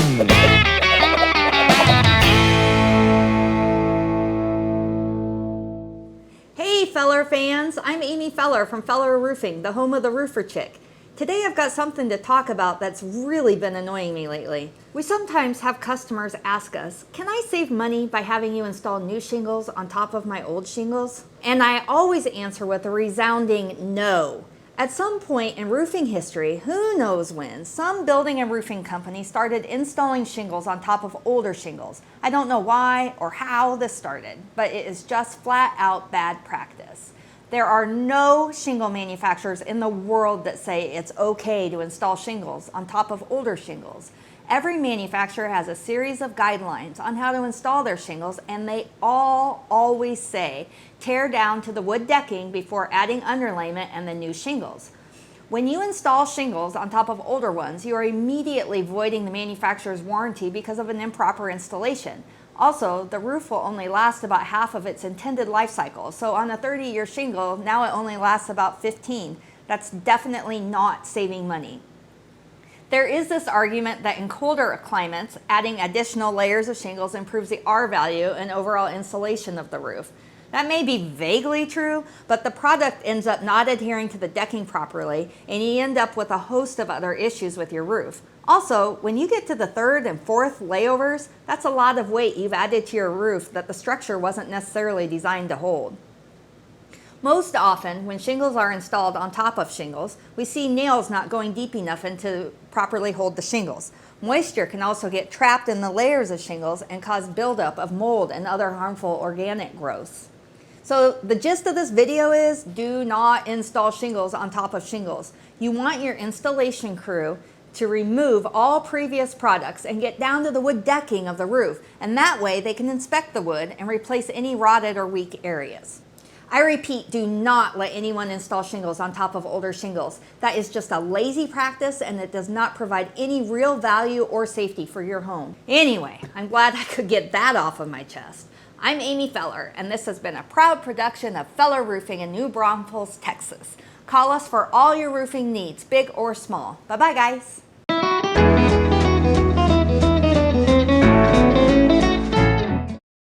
Hey Feller fans, I'm Amy Feller from Feller Roofing, the home of the roofer chick. Today I've got something to talk about that's really been annoying me lately. We sometimes have customers ask us, can I save money by having you install new shingles on top of my old shingles? And I always answer with a resounding no. At some point in roofing history, who knows when, some building and roofing company started installing shingles on top of older shingles. I don't know why or how this started, but it is just flat out bad practice. There are no shingle manufacturers in the world that say it's okay to install shingles on top of older shingles. Every manufacturer has a series of guidelines on how to install their shingles, and they all always say tear down to the wood decking before adding underlayment and the new shingles. When you install shingles on top of older ones, you are immediately voiding the manufacturer's warranty because of an improper installation. Also, the roof will only last about half of its intended life cycle, so on a 30-year shingle, now it only lasts about 15. That's definitely not saving money. There is this argument that in colder climates, adding additional layers of shingles improves the R value and overall insulation of the roof. That may be vaguely true, but the product ends up not adhering to the decking properly, and you end up with a host of other issues with your roof. Also, when you get to the third and fourth layovers, that's a lot of weight you've added to your roof that the structure wasn't necessarily designed to hold. Most often, when shingles are installed on top of shingles, we see nails not going deep enough to properly hold the shingles. Moisture can also get trapped in the layers of shingles and cause buildup of mold and other harmful organic growths. So the gist of this video is, do not install shingles on top of shingles. You want your installation crew to remove all previous products and get down to the wood decking of the roof, and that way they can inspect the wood and replace any rotted or weak areas. I repeat, do not let anyone install shingles on top of older shingles. That is just a lazy practice, and it does not provide any real value or safety for your home. Anyway, I'm glad I could get that off of my chest. I'm Amy Feller, and this has been a proud production of Feller Roofing in New Braunfels, Texas. Call us for all your roofing needs, big or small. Bye-bye, guys.